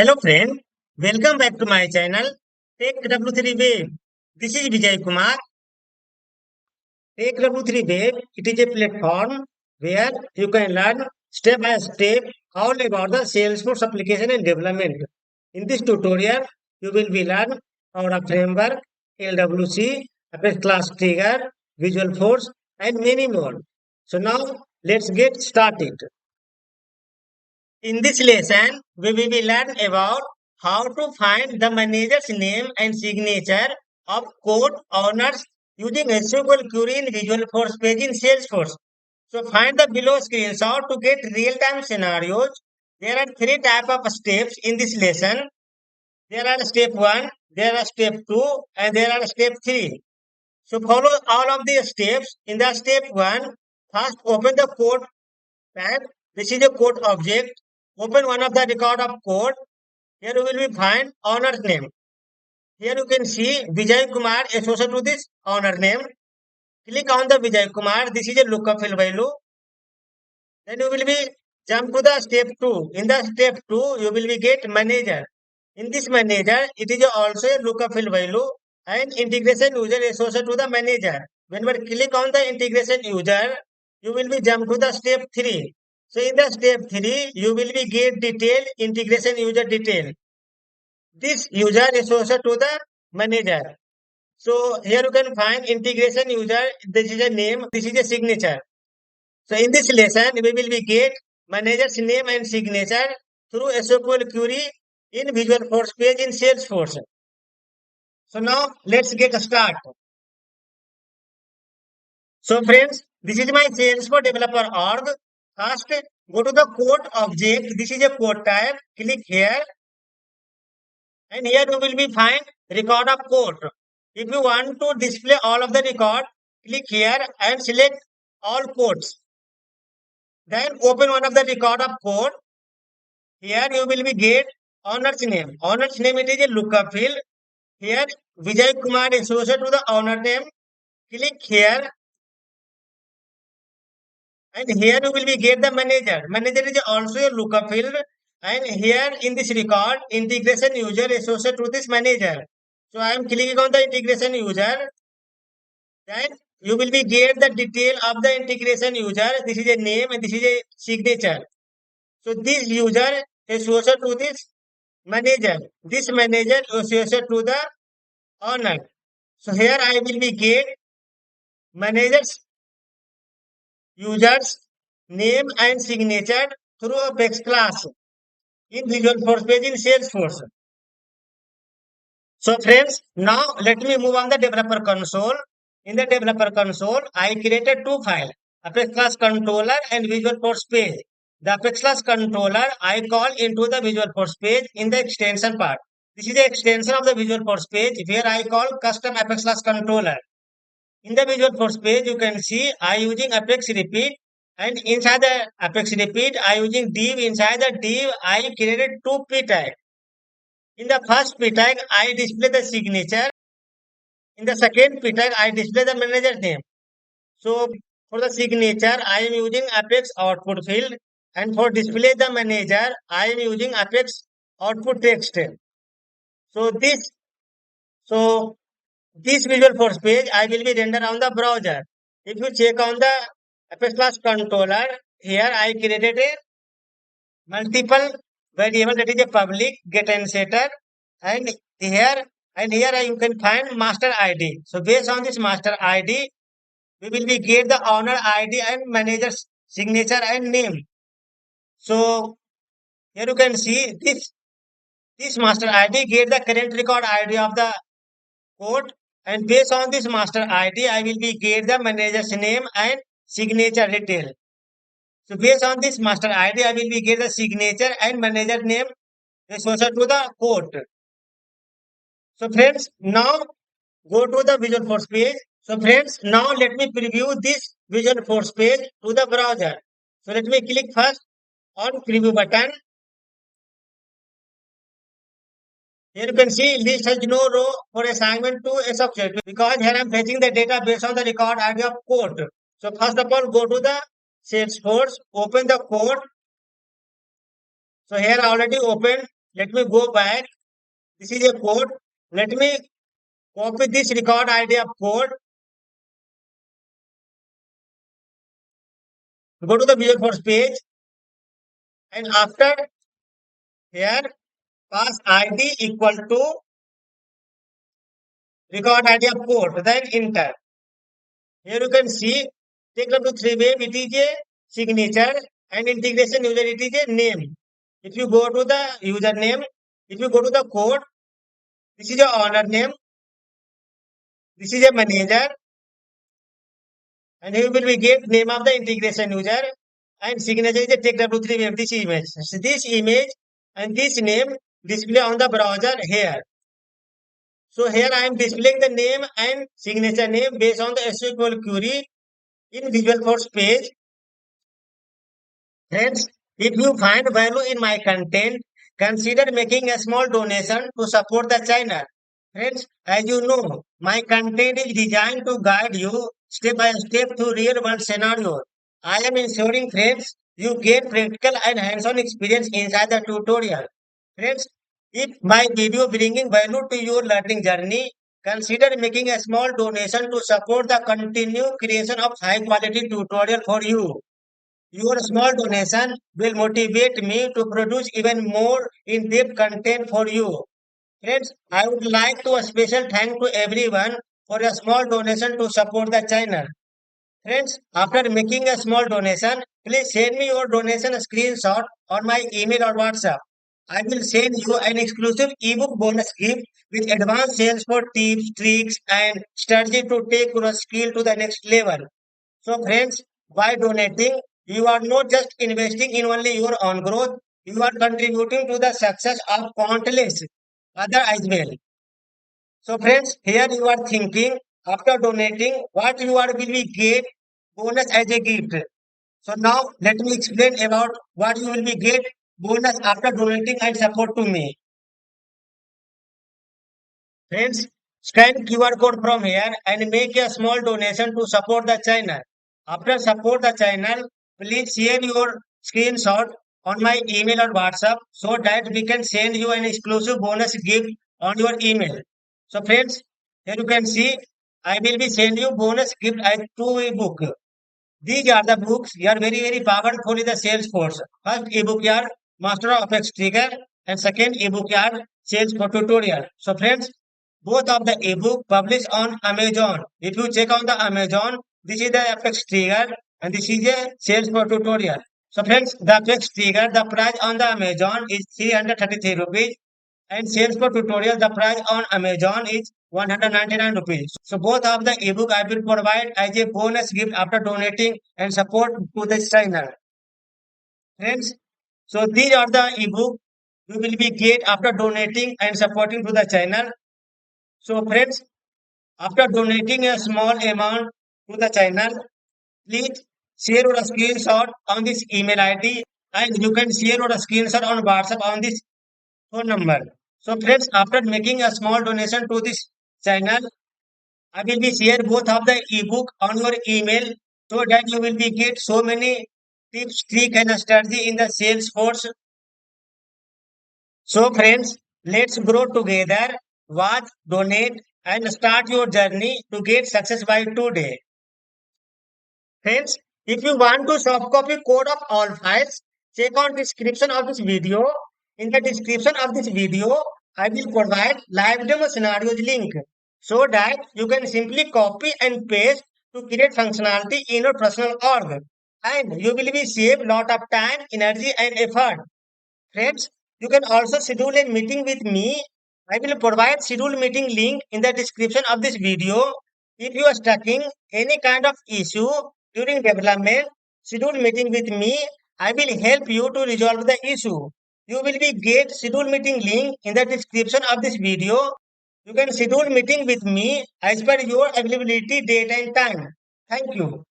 Hello friend, welcome back to my channel Take W3 Wave. This is Vijay Kumar. Take W3 Wave, it is a platform where you can learn step by step all about the Salesforce application and development. In this tutorial, you will be learn about framework, LWC, Apex Class Trigger, Visual Force, and many more. So now let's get started. In this lesson, we will learn about how to find the manager's name and signature of code owners using SQL query in Visual Force page in Salesforce. So find the below screenshot to get real-time scenarios. There are three types of steps in this lesson. There are step 1, there are step 2, and there are step 3. So follow all of these steps. In the step 1, first open the code tab. This is a code object. Open one of the record of code. Here you will be find owner's name. Here you can see Vijay Kumar associated to this owner name. Click on the Vijay Kumar. This is a lookup field value. Then you will be jump to the step 2. In the step 2, you will be get manager. In this manager, it is also a lookup field value and integration user associated to the manager. When we click on the integration user, you will be jump to the step 3. So in the step 3, you will be get detail integration user detail. This user associated to the manager. So here you can find integration user. This is a name. This is a signature. So in this lesson, we will be get manager's name and signature through SQL query in Visual Force page in Salesforce. So now let's get started. So friends, this is my Salesforce developer org. First, go to the code object. This is a code type. Click here. And here you will be find record of code. If you want to display all of the record, click here and select all codes. Then open one of the record of code. Here you will be get owner's name. Owner's name it is a lookup field. Here Vijay Kumar is associated to the owner name. Click here and here you will be get the manager. Manager is also a lookup field. And here in this record, integration user associated to this manager. So I am clicking on the integration user. Then you will be get the detail of the integration user. This is a name and this is a signature. So this user is associated to this manager. This manager is associated to the owner. So here I will be get managers users name and signature through Apex class in Visual Force page in Salesforce. So friends, now let me move on the developer console. In the developer console, I created two files, Apex class controller and Visual Force page. The Apex class controller I call into the Visual Force page in the extension part. This is the extension of the Visual Force page where I call custom Apex class controller. In the Visual Force page, you can see I using Apex repeat and inside the Apex repeat, I using div. Inside the div, I created two p tag. In the first p tag, I display the signature. In the second p tag, I display the manager name. So for the signature, I am using Apex output field, and for display the manager, I am using Apex output text. So so this Visual Force page, I will be render on the browser. If you check on the Apex class controller, here I created a multiple variable that is a public get and setter, and here you can find master ID. So based on this master ID, we will be get the owner ID and manager's signature and name. So here you can see this master ID get the current record ID of the code, and based on this master ID, I will be get the manager's name and signature detail. So based on this master ID, I will be get the signature and manager name associated to the code. So friends, now go to the Visual Force page. So friends, now let me preview this Visual Force page to the browser. So let me click first on preview button. Here you can see list has no row for assignment to a subject because here I am fetching the data based on the record ID of code. So first of all, go to the Salesforce, open the code. So here I already opened Let me go back. This is a code. Let me copy this record ID of code. Go to the Visual Force page, and after here pass ID equal to record ID of code. Then enter. Here you can see take up to three wave. It is a signature and integration user. It is a name. If you go to the username, if you go to the code, this is your owner name. This is a manager, and here will be get name of the integration user, and signature is a take W3 wave. This image. So this image and this name display on the browser here. So here I am displaying the name and signature name based on the SQL query in Visual Force page. Friends, if you find value in my content, consider making a small donation to support the channel. Friends, as you know, my content is designed to guide you step by step through real world scenarios. I am ensuring, friends, you gain practical and hands-on experience inside the tutorial. Friends, if my video bringing value to your learning journey, consider making a small donation to support the continued creation of high-quality tutorial for you. Your small donation will motivate me to produce even more in-depth content for you. Friends, I would like to a special thank to everyone for a small donation to support the channel. Friends, after making a small donation, please send me your donation screenshot on my email or WhatsApp. I will send you an exclusive ebook bonus gift with advanced sales for tips, tricks, and strategy to take your skill to the next level. So, friends, by donating, you are not just investing in only your own growth, you are contributing to the success of countless other as well. So, friends, here you are thinking after donating what you are will be get bonus as a gift. So now let me explain about what you will be get bonus after donating and support to me. Friends, scan QR code from here and make a small donation to support the channel. After support the channel, please share your screenshot on my email or WhatsApp so that we can send you an exclusive bonus gift on your email. So friends, here you can see I will be send you bonus gift as two ebook. These are the books you are very powerful in the sales force. First ebook you are Master of Apex Trigger and second ebook you are Sales for Tutorial. So friends, both of the ebook published on Amazon. If you check on the Amazon, this is the Apex Trigger and this is a Sales for Tutorial. So friends, the Apex Trigger, the price on the Amazon is 333 rupees and sales for tutorial, the price on Amazon is 199 rupees. So both of the ebook I will provide as a bonus gift after donating and support to this channel. Friends, so these are the ebook you will be get after donating and supporting to the channel. So friends, after donating a small amount to the channel, please share your screenshot on this email ID and you can share your screenshot on WhatsApp on this phone number. So friends, after making a small donation to this channel, I will be share both of the ebook on your email so that you will be get so many tips, trick and strategy in the sales force. So friends, let's grow together, watch, donate and start your journey to get success by today. Friends, if you want to soft copy code of all files, check on description of this video. In the description of this video, I will provide live demo scenarios link so that you can simply copy and paste to create functionality in your personal org. And you will be save lot of time, energy and effort. Friends, you can also schedule a meeting with me. I will provide schedule meeting link in the description of this video. If you are stuck in any kind of issue during development, schedule meeting with me. I will help you to resolve the issue. You will be get schedule meeting link in the description of this video. You can schedule meeting with me as per your availability date and time. Thank you.